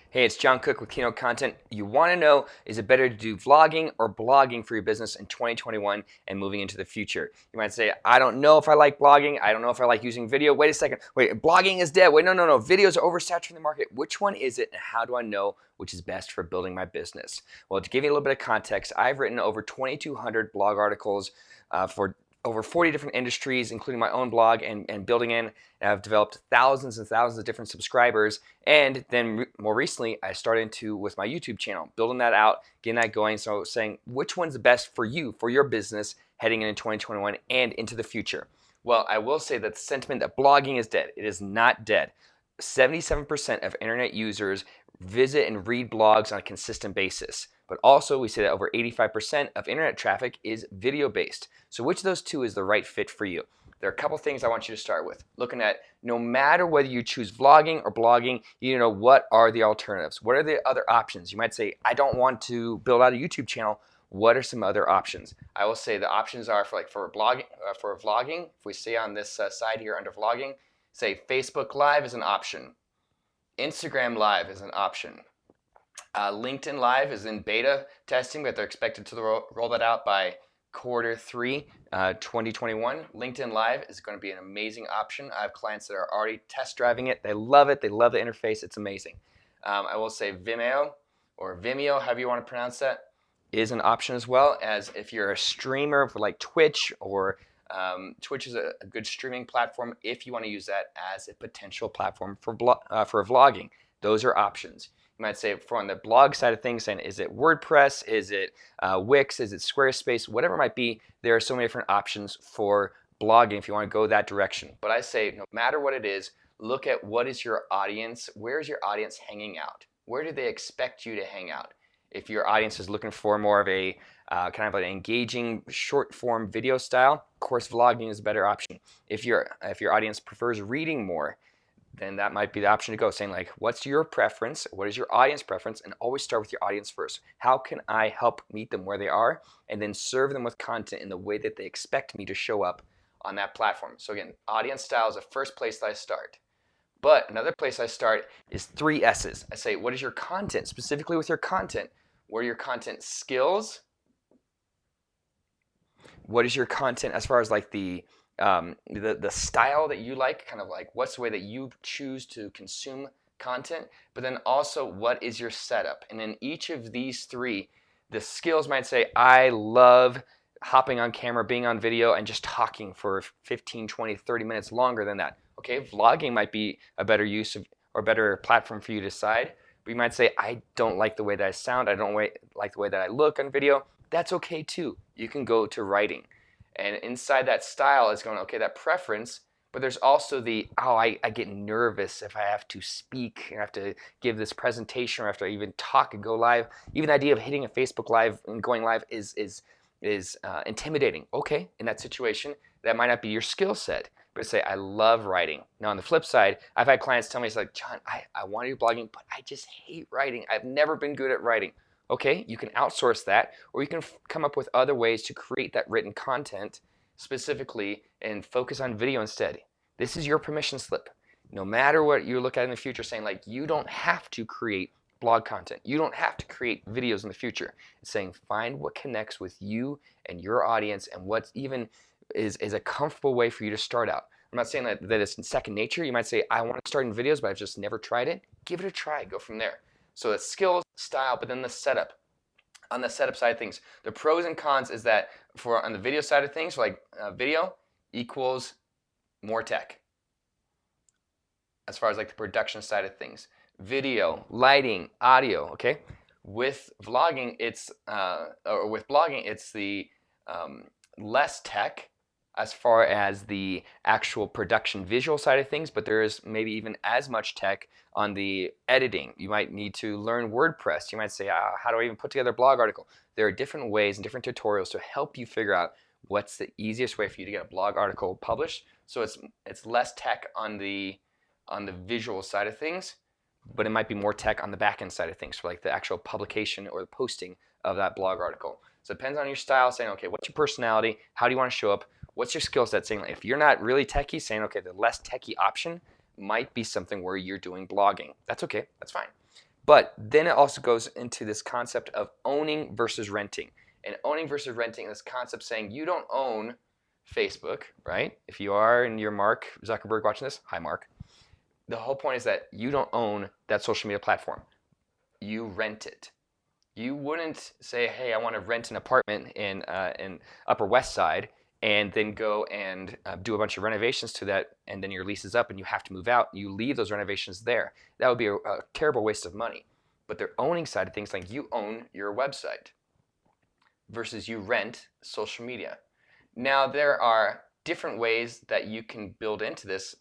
Hey, it's Jon Cook with Keynote Content. You want to know, is it better to do vlogging or blogging for your business in 2021 and moving into the future? You might say, I don't know if I like blogging. I don't know if I like using video. Wait a second. Wait, blogging is dead. Wait, no. Videos are oversaturating the market. Which one is it, and how do I know which is best for building my business? Well, to give you a little bit of context, I've written over 2,200 blog articles for over 40 different industries, including my own blog and building in. And I've developed thousands and thousands of different subscribers. And then more recently, I started with my YouTube channel, building that out, getting that going. So saying which one's the best for you, for your business, heading into 2021 and into the future. Well, I will say that the sentiment that blogging is dead. It is not dead. 77% of internet users visit and read blogs on a consistent basis. But also we say that over 85% of internet traffic is video based. So which of those two is the right fit for you? There are a couple things I want you to start with. Looking at no matter whether you choose vlogging or blogging, you know what are the alternatives? What are the other options? You might say, I don't want to build out a YouTube channel. What are some other options? I will say the options are for vlogging. If we stay on this side here under vlogging, say Facebook Live is an option. Instagram Live is an option. LinkedIn Live is in beta testing, but they're expected to roll that out by Q3 2021. LinkedIn Live is going to be an amazing option. I have clients that are already test driving it. They love it. They love the interface. It's amazing. I will say Vimeo, or Vimeo, however you want to pronounce that, is an option as well. As if you're a streamer for like Twitch, or Twitch is a good streaming platform if you want to use that as a potential platform for vlogging. Those are options. You might say on the blog side of things, saying, is it WordPress, is it Wix, is it Squarespace, whatever it might be, there are so many different options for blogging if you want to go that direction. But I say no matter what it is, look at what is your audience, where is your audience hanging out? Where do they expect you to hang out? If your audience is looking for more of a kind of an engaging short form video style, of course vlogging is a better option. If your audience prefers reading more, then that might be the option to go, saying like, what's your preference? What is your audience preference? And always start with your audience first. How can I help meet them where they are? And then serve them with content in the way that they expect me to show up on that platform. So again, audience style is the first place that I start. But another place I start is 3 S's. I say, what is your content? Specifically with your content, what are your content skills? What is your content as far as like the style that you like, kind of like what's the way that you choose to consume content, but then also what is your setup? And in each of these 3, the skills might say, I love hopping on camera, being on video, and just talking for 15, 20, 30 minutes longer than that. Okay, vlogging might be a better use of, or better platform for you to decide, but you might say, I don't like the way that I sound, I don't like the way that I look on video. That's okay too. You can go to writing. And inside that style is going, okay, that preference, but there's also the, I get nervous if I have to speak, and I have to give this presentation, or I have to even talk and go live. Even the idea of hitting a Facebook Live and going live is intimidating. Okay, in that situation, that might not be your skill set, but say, I love writing. Now on the flip side, I've had clients tell me, it's like, Jon, I want to do blogging, but I just hate writing. I've never been good at writing. Okay, you can outsource that, or you can come up with other ways to create that written content specifically and focus on video instead. This is your permission slip. No matter what you look at in the future, saying like, you don't have to create blog content. You don't have to create videos in the future. It's saying find what connects with you and your audience, and what even is a comfortable way for you to start out. I'm not saying that it's second nature. You might say, I want to start in videos, but I've just never tried it. Give it a try. Go from there. So it's skills, style, but then the setup. On the setup side of things, the pros and cons is that on the video side of things, like video equals more tech. As far as like the production side of things, video, lighting, audio. Okay, with vlogging, it's the less tech as far as the actual production visual side of things, but there is maybe even as much tech on the editing. You might need to learn WordPress. You might say, how do I even put together a blog article? There are different ways and different tutorials to help you figure out what's the easiest way for you to get a blog article published. So it's less tech on the visual side of things, but it might be more tech on the back end side of things, for like the actual publication or the posting of that blog article. So it depends on your style, saying, okay, what's your personality? How do you want to show up? What's your skill set? Saying, if you're not really techie, saying, okay, the less techie option might be something where you're doing blogging. That's okay. That's fine. But then it also goes into this concept of owning versus renting. And owning versus renting, this concept saying you don't own Facebook, right? If you are and you're Mark Zuckerberg watching this, hi Mark. The whole point is that you don't own that social media platform. You rent it. You wouldn't say, hey, I want to rent an apartment in Upper West Side and then go and do a bunch of renovations to that, and then your lease is up and you have to move out. You leave those renovations there. That would be a terrible waste of money. But the owning side of things, like you own your website versus you rent social media. Now, there are different ways that you can build into this.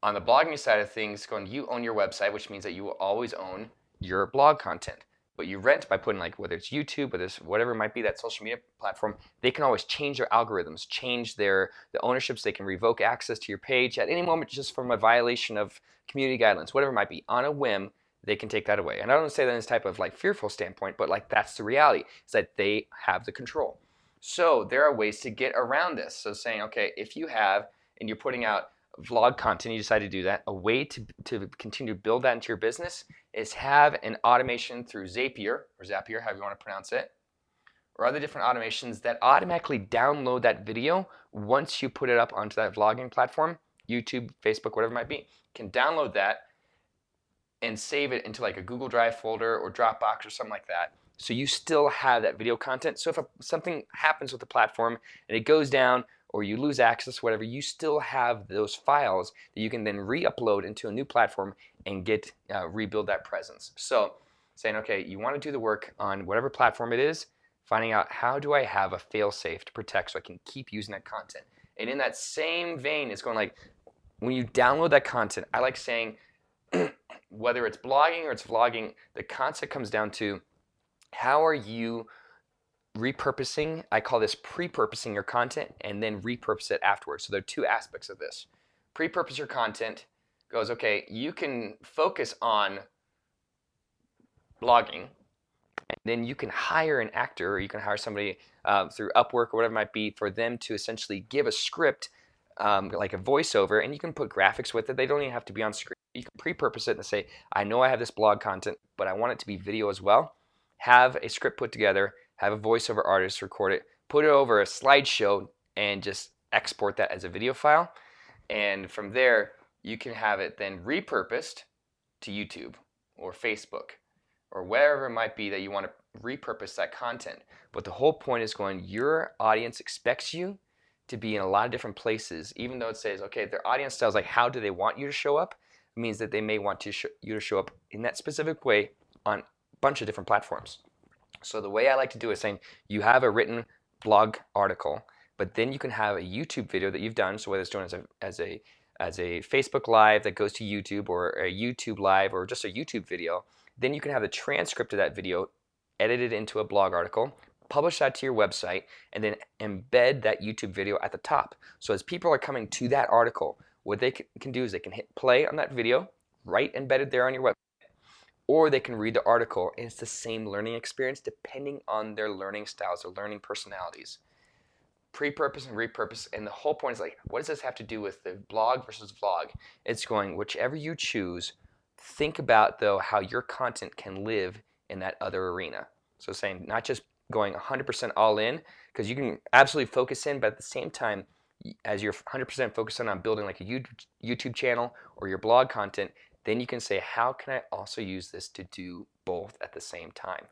On the blogging side of things, going, you own your website, which means that you will always own your blog content. But you rent by putting, like, whether it's YouTube, whether it's whatever it might be, that social media platform, they can always change their algorithms, change the ownerships. They can revoke access to your page at any moment just from a violation of community guidelines, whatever it might be. On a whim, they can take that away. And I don't say that in this type of like fearful standpoint, but like that's the reality, is that they have the control. So there are ways to get around this. So saying, okay, if you have, and you're putting out vlog content, you decide to do that, a way to continue to build that into your business is have an automation through Zapier, or Zapier, however you want to pronounce it, or other different automations that automatically download that video once you put it up onto that vlogging platform, YouTube, Facebook, whatever it might be, can download that and save it into like a Google Drive folder or Dropbox or something like that. So you still have that video content. So if something happens with the platform and it goes down, or you lose access, whatever, you still have those files that you can then re-upload into a new platform and get rebuild that presence. So saying, okay, you want to do the work on whatever platform it is, finding out how do I have a fail-safe to protect so I can keep using that content. And in that same vein, it's going like, when you download that content, I like saying, whether it's blogging or it's vlogging, the concept comes down to how are you repurposing. I call this pre-purposing your content and then repurpose it afterwards. So there are two aspects of this. Pre-purpose your content goes, okay, you can focus on blogging, and then you can hire an actor, or you can hire somebody through Upwork or whatever it might be, for them to essentially give a script, like a voiceover, and you can put graphics with it. They don't even have to be on screen. You can pre-purpose it and say, I know I have this blog content, but I want it to be video as well. Have a script put together, have a voiceover artist record it, put it over a slideshow, and just export that as a video file. And from there, you can have it then repurposed to YouTube or Facebook or wherever it might be that you want to repurpose that content. But the whole point is going, your audience expects you to be in a lot of different places, even though it says, okay, their audience tells like how do they want you to show up, it means that they may want you to show up in that specific way on a bunch of different platforms. So the way I like to do it is saying you have a written blog article, but then you can have a YouTube video that you've done. So whether it's done as a Facebook Live that goes to YouTube, or a YouTube Live, or just a YouTube video, then you can have the transcript of that video edited into a blog article, publish that to your website, and then embed that YouTube video at the top. So as people are coming to that article, what they can do is they can hit play on that video, right embedded there on your website, or they can read the article, and it's the same learning experience depending on their learning styles, their learning personalities. Pre-purpose and repurpose, and the whole point is like, what does this have to do with the blog versus vlog? It's going, whichever you choose, think about though how your content can live in that other arena. So saying not just going 100% all in, because you can absolutely focus in, but at the same time, as you're 100% focusing on building like a YouTube channel or your blog content, then you can say, how can I also use this to do both at the same time?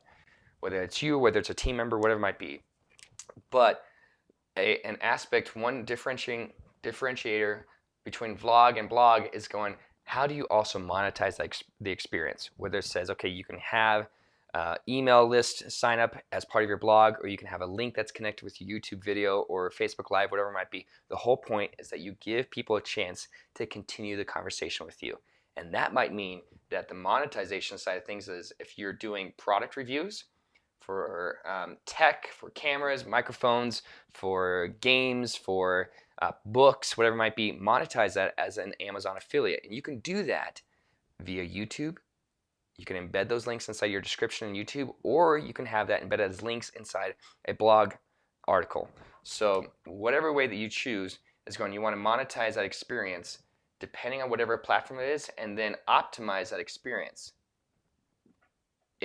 Whether it's you, whether it's a team member, whatever it might be. But an aspect, one differentiator between vlog and blog is going, how do you also monetize the experience? Whether it says, okay, you can have email list sign up as part of your blog, or you can have a link that's connected with your YouTube video or Facebook Live, whatever it might be. The whole point is that you give people a chance to continue the conversation with you. And that might mean that the monetization side of things is if you're doing product reviews for tech, for cameras, microphones, for games, for books, whatever it might be, monetize that as an Amazon affiliate. And you can do that via YouTube. You can embed those links inside your description in YouTube, or you can have that embedded as links inside a blog article. So whatever way that you choose is going, you want to monetize that experience depending on whatever platform it is, and then optimize that experience.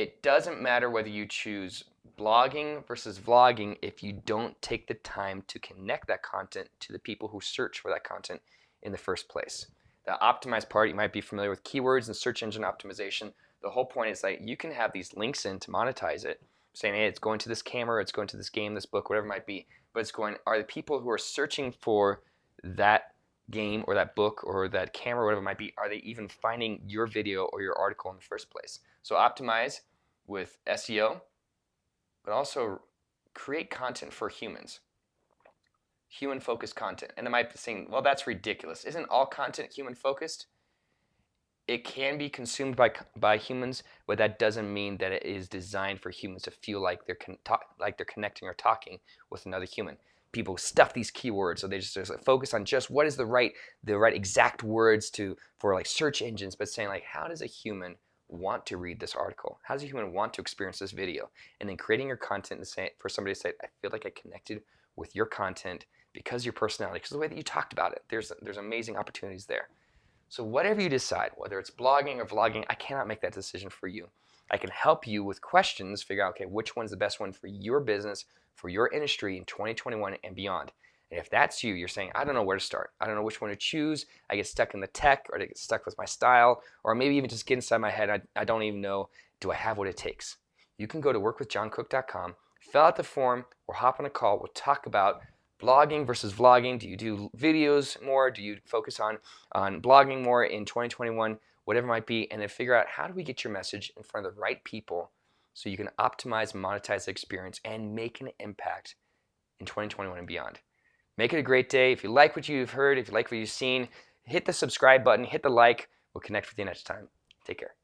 It doesn't matter whether you choose blogging versus vlogging if you don't take the time to connect that content to the people who search for that content in the first place. The optimized part, you might be familiar with keywords and search engine optimization. The whole point is that you can have these links in to monetize it, saying, hey, it's going to this camera, it's going to this game, this book, whatever it might be, but it's going, are the people who are searching for that game or that book or that camera, whatever it might be, are they even finding your video or your article in the first place? So optimize with SEO, but also create content for humans. Human-focused content. And they might be saying, well, that's ridiculous. Isn't all content human-focused? It can be consumed by humans, but that doesn't mean that it is designed for humans to feel like they're connecting or talking with another human. People stuff these keywords, so they just focus on just what is the right exact words for like search engines, but saying like, how does a human want to read this article? How does a human want to experience this video? And then creating your content and say, for somebody to say, I feel like I connected with your content because of your personality, because of the way that you talked about it. There's amazing opportunities there. So whatever you decide, whether it's blogging or vlogging, I cannot make that decision for you. I can help you with questions, figure out, okay, which one's the best one for your business, for your industry in 2021 and beyond. And if that's you, you're saying, I don't know where to start. I don't know which one to choose. I get stuck in the tech, or I get stuck with my style, or maybe even just get inside my head. I don't even know, do I have what it takes? You can go to workwithjoncook.com, fill out the form, or hop on a call. We'll talk about blogging versus vlogging. Do you do videos more? Do you focus on blogging more in 2021? Whatever it might be, and then figure out how do we get your message in front of the right people so you can optimize and monetize the experience and make an impact in 2021 and beyond. Make it a great day. If you like what you've heard, if you like what you've seen, hit the subscribe button, hit the like. We'll connect with you next time. Take care.